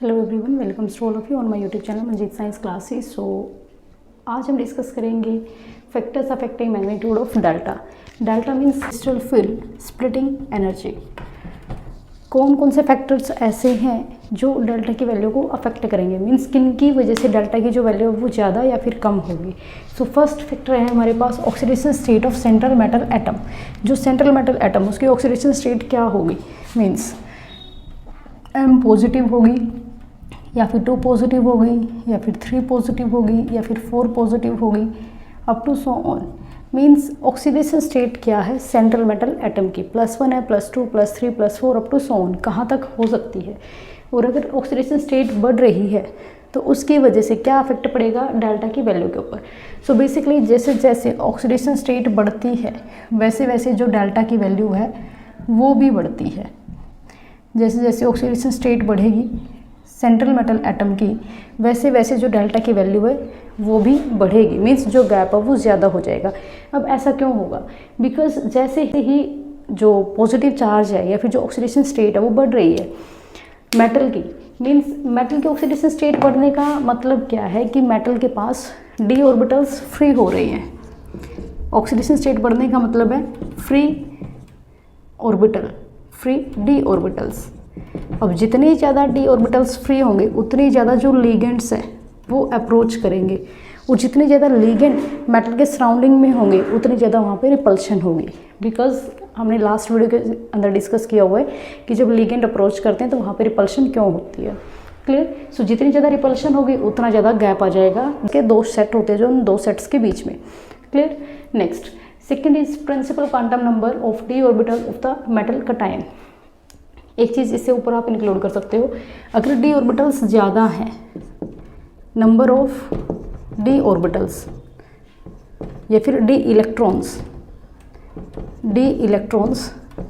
Hello everyone, welcome to all of you on my YouTube channel Manjeet science classes. So आज हम discuss करेंगे factors affecting magnitude of delta. Delta means crystal field splitting energy. कौन कौन से factors ऐसे हैं जो डेल्टा की वैल्यू को अफेक्ट करेंगे, मीन्स किन की वजह से डेल्टा की जो वैल्यू है वो ज़्यादा या फिर कम होगी। सो फर्स्ट फैक्टर है हमारे पास oxidation state of central metal atom. जो सेंट्रल मेटल एटम उसकी ऑक्सीडेशन स्टेट क्या होगी, मीन्स M पॉजिटिव होगी या फिर 2 पॉजिटिव होगी या फिर 3 पॉजिटिव होगी या फिर 4 पॉजिटिव होगी, up to so on. Means oxidation state क्या है सेंट्रल मेटल एटम की, +1 है, +2, +3, +4 अप टू सो ऑन, कहाँ तक हो सकती है। और अगर ऑक्सीडेशन स्टेट बढ़ रही है तो उसकी वजह से क्या अफेक्ट पड़ेगा डेल्टा की वैल्यू के ऊपर। सो बेसिकली जैसे जैसे ऑक्सीडेशन स्टेट बढ़ती है वैसे वैसे जो डेल्टा की वैल्यू है वो भी बढ़ती है। जैसे जैसे ऑक्सीडेशन स्टेट बढ़ेगी सेंट्रल मेटल एटम की वैसे वैसे जो डेल्टा की वैल्यू है वो भी बढ़ेगी, मीन्स जो गैप है वो ज़्यादा हो जाएगा। अब ऐसा क्यों होगा, बिकॉज जैसे ही जो पॉजिटिव चार्ज है या फिर जो ऑक्सीडेशन स्टेट है वो बढ़ रही है मेटल की, मीन्स मेटल की ऑक्सीडेशन स्टेट बढ़ने का मतलब क्या है कि मेटल के पास d ऑर्बिटल्स फ्री हो रही हैं। ऑक्सीडेशन स्टेट बढ़ने का मतलब है free orbital, free d orbitals. अब जितने ज़्यादा d ऑर्बिटल्स फ्री होंगे उतनी ज़्यादा जो लिगेंड्स हैं वो अप्रोच करेंगे, और जितने ज़्यादा लिगेंड मेटल के सराउंडिंग में होंगे उतनी ज़्यादा वहाँ पे रिपल्शन होगी। बिकॉज हमने लास्ट वीडियो के अंदर डिस्कस किया हुआ है कि जब लिगेंड अप्रोच करते हैं तो वहाँ पे रिपल्शन क्यों होती है। क्लियर। सो जितनी ज़्यादा रिपल्शन होगी उतना ज़्यादा गैप आ जाएगा। इसके 2 सेट होते हैं जो उन 2 सेट्स के बीच में। Clear. Next second is principal quantum number of d orbital of the metal cation. एक चीज़ इससे ऊपर आप इंक्लूड कर सकते हो, अगर d ऑर्बिटल्स ज़्यादा हैं, नंबर ऑफ d ऑर्बिटल्स या फिर d इलेक्ट्रॉन्स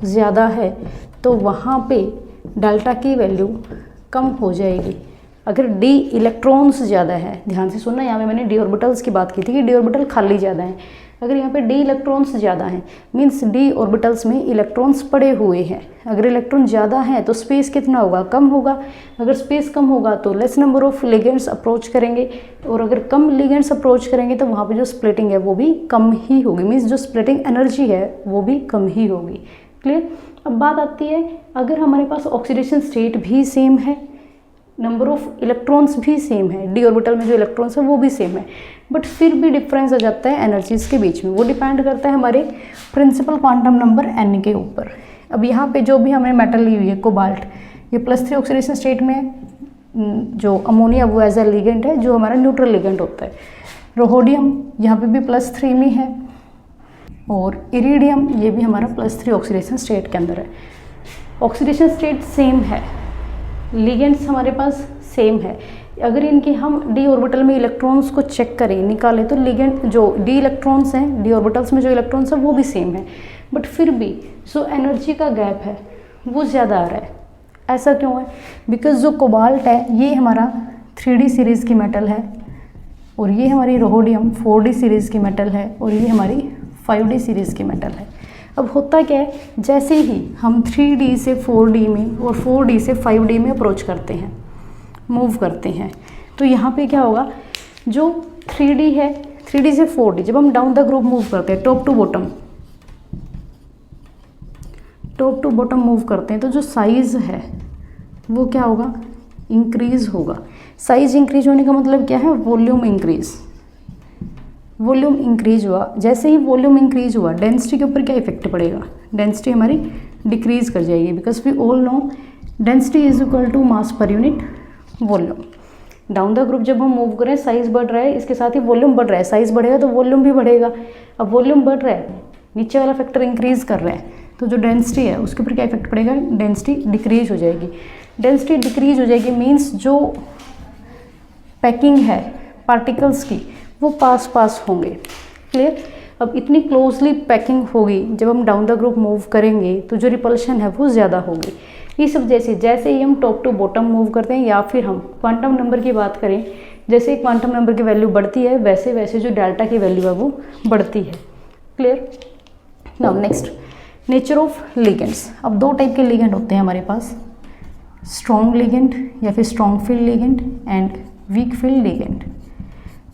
ज़्यादा है तो वहाँ पे डेल्टा की वैल्यू कम हो जाएगी। अगर d इलेक्ट्रॉन्स ज़्यादा है, ध्यान से सुनना, यहाँ पे मैंने d ऑर्बिटल्स की बात की थी कि d ऑर्बिटल खाली ज़्यादा है। अगर यहाँ पे d इलेक्ट्रॉन्स ज़्यादा हैं मीन्स d ऑर्बिटल्स में इलेक्ट्रॉन्स पड़े हुए हैं। अगर इलेक्ट्रॉन ज़्यादा हैं तो स्पेस कितना होगा, कम होगा। अगर स्पेस कम होगा तो less number of ligands approach करेंगे, और अगर कम लिगेंड्स अप्रोच करेंगे तो वहाँ पे जो स्प्लिटिंग है वो भी कम ही होगी, मीन्स जो स्प्लिटिंग एनर्जी है वो भी कम ही होगी। क्लियर। अब बात आती है, अगर हमारे पास ऑक्सीडेशन स्टेट भी सेम है, नंबर ऑफ इलेक्ट्रॉन्स भी सेम है, d ऑर्बिटल में जो इलेक्ट्रॉन्स है वो भी सेम है, बट फिर भी डिफरेंस आ जाता है एनर्जीज के बीच में। वो डिपेंड करता है हमारे प्रिंसिपल क्वांटम नंबर n के ऊपर। अब यहाँ पे जो भी हमने मेटल ली हुई है कोबाल्ट, ये +3 ऑक्सीडेशन स्टेट में जो अमोनिया वो एज ए लिगेंड है जो हमारा न्यूट्रल लिगेंड होता है। रोहोडियम यहाँ पे भी +3 में है, और इरिडियम ये भी हमारा +3 ऑक्सीडेशन स्टेट के अंदर है। ऑक्सीडेशन स्टेट सेम है, लिगेंड्स हमारे पास सेम है। अगर इनके हम d ऑर्बिटल में इलेक्ट्रॉन्स को चेक करें, निकालें, तो लिगेंड जो d इलेक्ट्रॉन्स हैं, d ऑर्बिटल्स में जो इलेक्ट्रॉन्स हैं वो भी सेम है, बट फिर भी जो एनर्जी का गैप है वो ज़्यादा आ रहा है। ऐसा क्यों है, बिकॉज जो कोबाल्ट है ये हमारा 3D सीरीज़ की मेटल है, और ये हमारी रोहोडियम 4D सीरीज़ की मेटल है, और ये हमारी 5D सीरीज़ की मेटल है। अब होता क्या है, जैसे ही हम 3D से 4D में और 4D से 5D में अप्रोच करते हैं, मूव करते हैं, तो यहाँ पे क्या होगा, जो 3D है, 3D से 4D जब हम डाउन द ग्रुप मूव करते हैं, टॉप टू बॉटम मूव करते हैं, तो जो साइज़ है वो क्या होगा, इंक्रीज़ होगा। साइज़ इंक्रीज होने का मतलब क्या है, वॉल्यूम इंक्रीज हुआ। जैसे ही वॉल्यूम इंक्रीज हुआ डेंसिटी के ऊपर क्या इफेक्ट पड़ेगा, डेंसिटी हमारी डिक्रीज कर जाएगी, because we all know density is equal to mass per unit volume. Down the group जब हम मूव करें साइज बढ़ रहा है, इसके साथ ही वॉल्यूम बढ़ रहा है, साइज बढ़ेगा तो वॉल्यूम भी बढ़ेगा। अब वॉल्यूम बढ़ रहा है, नीचे वाला फैक्टर इंक्रीज कर रहा है, तो जो डेंसिटी है उसके ऊपर क्या इफेक्ट पड़ेगा, डेंसिटी डिक्रीज हो जाएगी। डेंसिटी डिक्रीज हो जाएगी मीन्स जो पैकिंग है पार्टिकल्स की वो पास होंगे। क्लियर। अब इतनी क्लोजली पैकिंग होगी, जब हम डाउन द ग्रुप मूव करेंगे तो जो रिपल्शन है वो ज़्यादा होगी। ये सब जैसे ही हम टॉप टू बॉटम मूव करते हैं, या फिर हम क्वांटम नंबर की बात करें, जैसे क्वांटम नंबर की वैल्यू बढ़ती है वैसे वैसे जो डेल्टा की वैल्यू है वो बढ़ती है। Clear. Now next, nature of ligands. अब 2 टाइप के लिगेंड होते हैं हमारे पास, स्ट्रॉन्ग लिगेंड या फिर strong field ligand and weak field ligand.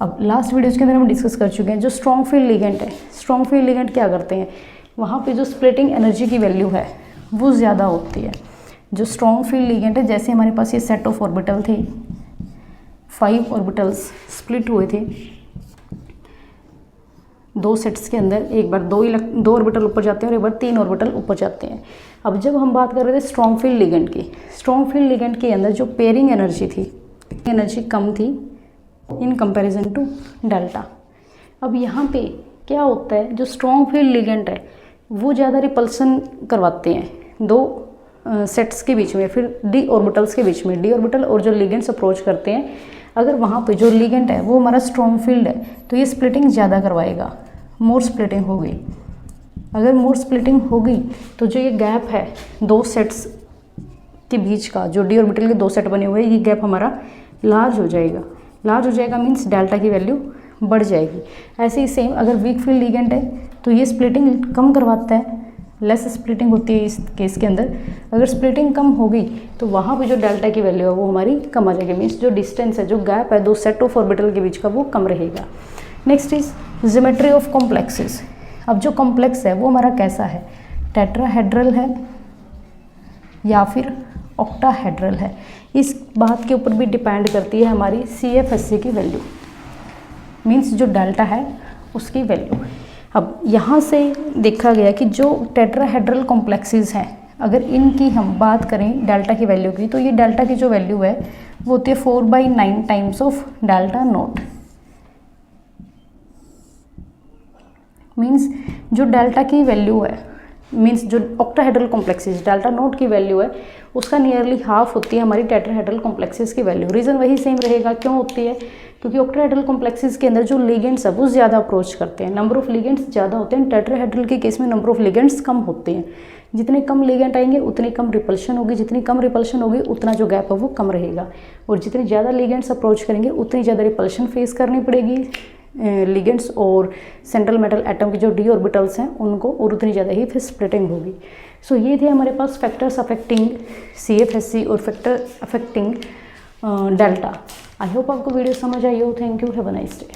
अब लास्ट वीडियोज़ के अंदर हम डिस्कस कर चुके हैं जो स्ट्रॉन्ग फील्ड लिगेंड है, स्ट्रॉन्ग फील्ड लिगेंड क्या करते हैं, वहाँ पे जो स्प्लिटिंग एनर्जी की वैल्यू है वो ज़्यादा होती है। जो स्ट्रॉन्ग फील्ड लिगेंड है, जैसे हमारे पास ये सेट ऑफ ऑर्बिटल थे, 5 ऑर्बिटल्स स्प्लिट हुए थे 2 सेट्स के अंदर, एक बार 2 ऑर्बिटल ऊपर जाते हैं और एक बार 3 ऑर्बिटल ऊपर जाते हैं। अब जब हम बात कर रहे थे स्ट्रॉन्ग फील्ड लिगेंड की, स्ट्रॉन्ग फील्ड लिगेंड के अंदर जो पेयरिंग एनर्जी थी, एनर्जी कम थी इन कंपैरिजन टू डेल्टा। अब यहाँ पे क्या होता है, जो स्ट्रॉन्ग फील्ड लिगेंड है वो ज़्यादा रिपल्सन करवाते हैं 2 सेट्स के बीच में, फिर डी ऑर्बिटल्स के बीच में, डी ऑर्बिटल और जो लिगेंड्स अप्रोच करते हैं, अगर वहाँ पे जो लिगेंड है वो हमारा स्ट्रॉन्ग फील्ड है तो ये स्प्लिटिंग ज़्यादा करवाएगा, मोर स्प्लिटिंग होगी। अगर मोर स्प्लिटिंग होगी तो जो ये गैप है 2 सेट्स के बीच का, जो डी ऑर्बिटल के 2 सेट बने हुए हैं, ये गैप हमारा लार्ज हो जाएगा। लार्ज हो जाएगा मीन्स डेल्टा की वैल्यू बढ़ जाएगी। ऐसे ही सेम अगर वीक फील्ड लिगेंड है तो ये स्प्लिटिंग कम करवाता है, लेस स्प्लिटिंग होती है इस केस के अंदर। अगर स्प्लिटिंग कम होगी तो वहाँ पे जो डेल्टा की वैल्यू है वो हमारी कम आ जाएगी, मीन्स जो डिस्टेंस है, जो गैप है 2 सेट ऑफ ऑर्बिटल के बीच का, वो कम रहेगा। Next is geometry of complexes. अब जो कॉम्प्लेक्स है वो हमारा कैसा है, टेट्राहेड्रल है या फिर ऑक्टाहेड्रल है, इस बात के ऊपर भी डिपेंड करती है हमारी CFSC की वैल्यू, मीन्स जो डेल्टा है उसकी वैल्यू। अब यहाँ से देखा गया कि जो टेट्राहेड्रल कॉम्प्लेक्सेस हैं, अगर इनकी हम बात करें डेल्टा की वैल्यू की, तो ये डेल्टा की जो वैल्यू है वो होती है 4/9 times of delta not. Means जो डेल्टा की वैल्यू है, मीन्स जो ऑक्टाहेड्रल कॉम्प्लेक्सेस डेल्टा नोट की वैल्यू है उसका नियरली हाफ होती है हमारी टेट्राहेड्रल कॉम्प्लेक्सेस की वैल्यू। रीज़न वही सेम रहेगा, क्यों होती है, क्योंकि ऑक्टाहेड्रल कॉम्प्लेक्सेस के अंदर जो लिगेंड्स है वो ज़्यादा अप्रोच करते हैं, नंबर ऑफ लिगेंड्स ज़्यादा होते हैं। टेट्राहेड्रल के केस में नंबर ऑफ लिगेंड्स कम होते हैं। जितने कम लिगेंड आएंगे उतनी कम रिपल्शन होगी, जितनी कम रिपल्शन होगी उतना जो गैप है वो कम रहेगा, और जितने ज़्यादा लिगेंड्स अप्रोच करेंगे उतनी ज़्यादा रिपल्शन फेस करनी पड़ेगी लिगेंड्स और सेंट्रल मेटल एटम के जो डी ऑर्बिटल्स हैं उनको, और उतनी ज़्यादा ही फिर स्प्लिटिंग होगी। सो ये थे हमारे पास फैक्टर्स अफेक्टिंग CFSC और factor affecting delta. I hope आपको वीडियो समझ आई हो। Thank you, have a nice day.